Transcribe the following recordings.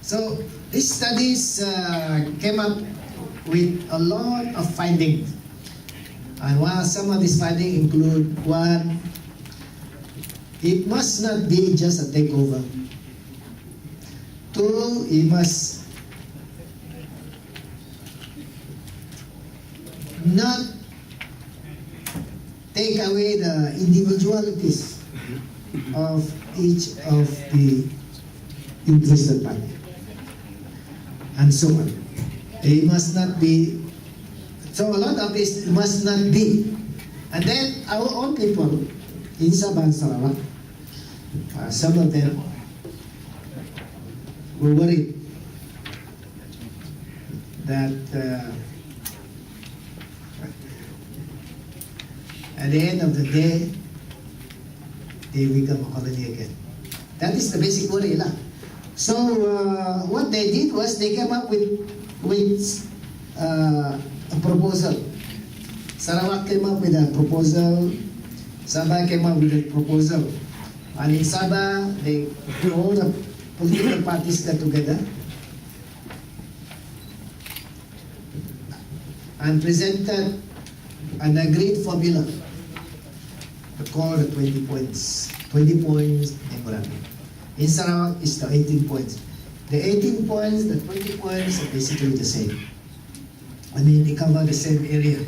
So these studies came up with a lot of findings. And some of these findings include: one, it must not be just a takeover. Two, it must not take away the individualities of each of the interested party, and so on. It must not be, so a lot of this must not be. And then our own people in Sabah and Sarawak, some of them were worried that at the end of the day, they become a colony again. That is the basic worry lah. So what they did was they came up with a proposal. Sarawak came up with a proposal. Sabah came up with a proposal. And in Sabah, all the political parties got together and presented an agreed formula called the 20 points. 20 points memorandum. In Sarawak, it's the 18 points. The 18 points, the 20 points are basically the same. I mean, they cover the same area,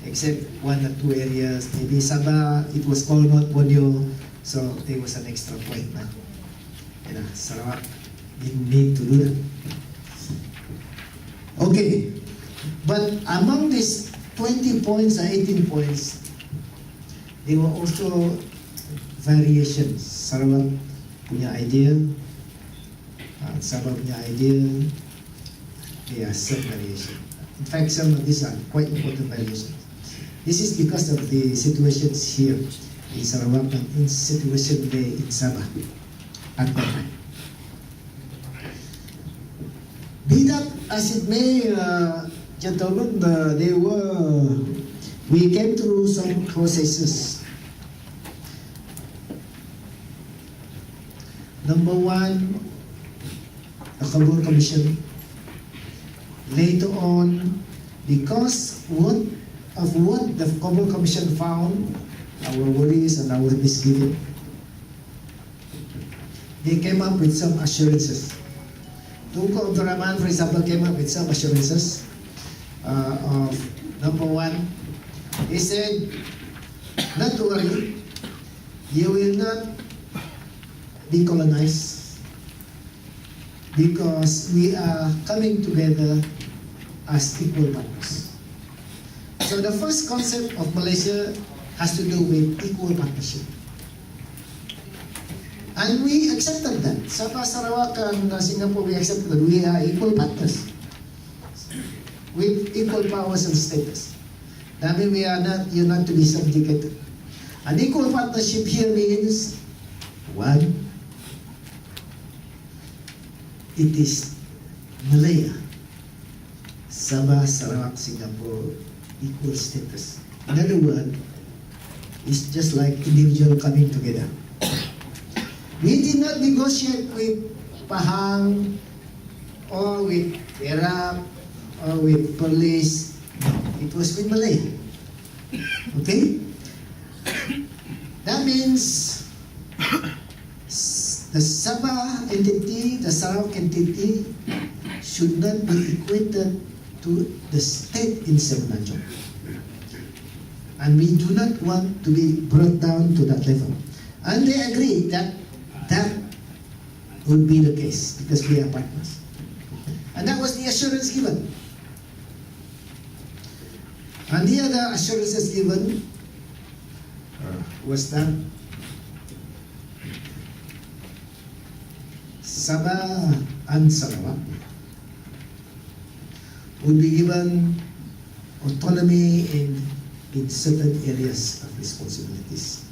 except one or two areas. Maybe Sabah, it was called not Bonyo, so there was an extra point. Sarawak didn't need to do that. Okay, but among these 20 points or 18 points, there were also variations. Sarawak punya idea, Sabah punya idea. There are some variations. In fact, some of these are quite important variations. This is because of the situations here in Sarawak and in situation there in Sabah at that time. Be that as it may, gentlemen, we came through some processes. Number one, the Kampung Commission. Later on, because of what the Kampung Commission found, our worries and our misgiving, they came up with some assurances. Datuk Dr, for example, came up with some assurances of number one. He said, not to worry, you will not be colonized because we are coming together as equal partners. So the first concept of Malaysia has to do with equal partnership. And we accepted that. Sabah, Sarawak, and Singapore, we accepted that we are equal partners with equal powers and status. That means you're not to be subjugated. An equal partnership here means, one, it is Malaya, Sabah, Sarawak, Singapore, equal status. In other words, it's just like individual coming together. We did not negotiate with Pahang or with Perak or with police. It was with Malaya. Okay? That means the Sabah entity, the Sarawak entity should not be equated to the state in Semenanjung. And we do not want to be brought down to that level. And they agreed that that would be the case because we are partners. And that was the assurance given. And the other assurances given was that Sabah and Sarawak would be given autonomy in certain areas of responsibilities.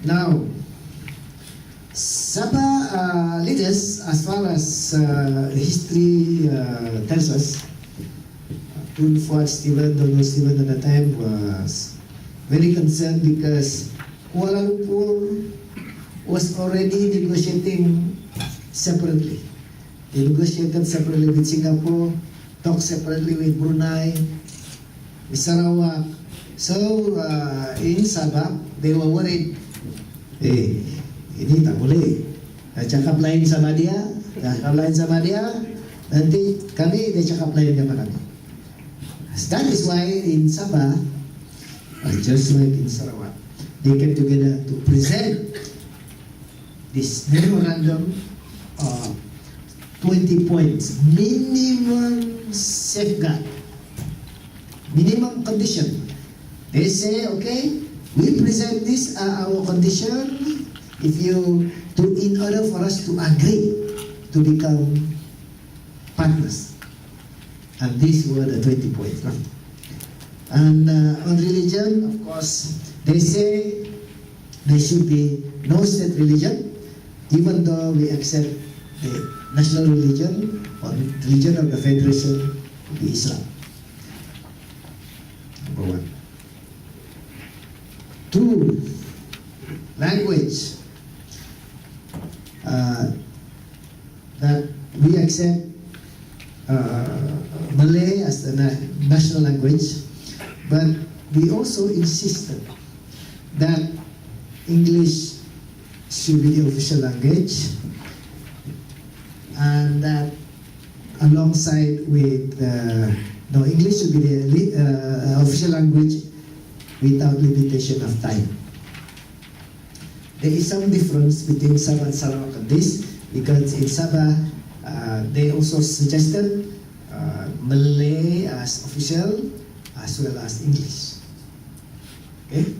Now, Sabah leaders, as far as history tells us, Tun Fuad Stephen, Donald Stephen at the time was very concerned because Kuala Lumpur was already negotiating separately. They negotiated separately with Singapore, talked separately with Brunei, with Sarawak. So in Sabah, they were worried, ini tak boleh. Cakap lain sama dia, nanti kami dia cakap lain sama kami. That is why in Sabah, just like in Sarawak, they came together to present this memorandum of 20 points, minimum safeguard, minimum condition. They say, okay, we present this our condition in order for us to agree to become partners. And these were the 20 points. No? And on religion, of course, they say there should be no state religion, even though we accept the national religion or religion of the Federation to be Islam. Number one. 2, language. That we accept Malay as the national language, but we also insisted that English should be the official language, and that alongside with English should be the official language without limitation of time. There is some difference between Sabah and Sarawak on this, because in Sabah they also suggested Malay as official as well as English. Okay?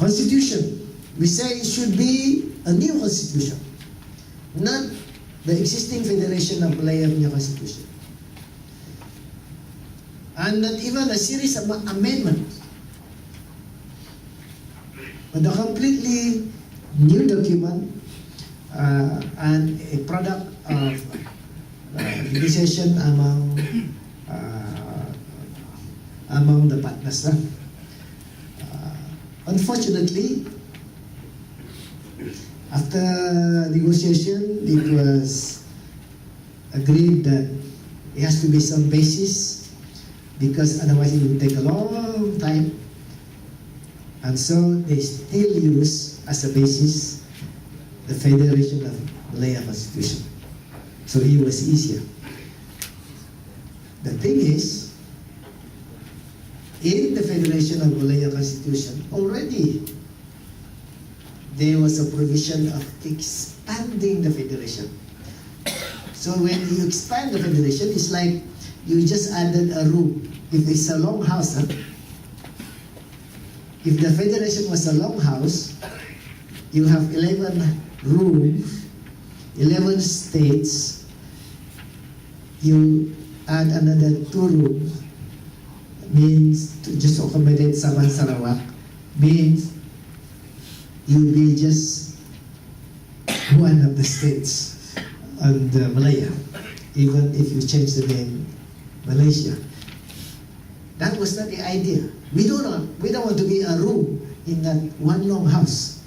Constitution. We say it should be a new constitution, not the existing Federation of Malaya punya constitution. And not even a series of amendments, but a completely new document and a product of negotiation among the partners. Unfortunately, after negotiation, it was agreed that it has to be some basis, because otherwise it will take a long time. And so they still use as a basis the Federation of Malaya Constitution. So it was easier. The thing is, in the Federation of Malaya Constitution, already there was a provision of expanding the Federation. So when you expand the Federation, it's like you just added a room. If it's a long house, if the Federation was a long house, you have 11 rooms, 11 states, you add another 2 rooms, means to just accommodate Sabah and Sarawak, means you'll be just one of the states on the Malaya, even if you change the name Malaysia. That was not the idea. We don't want to be a room in that one long house.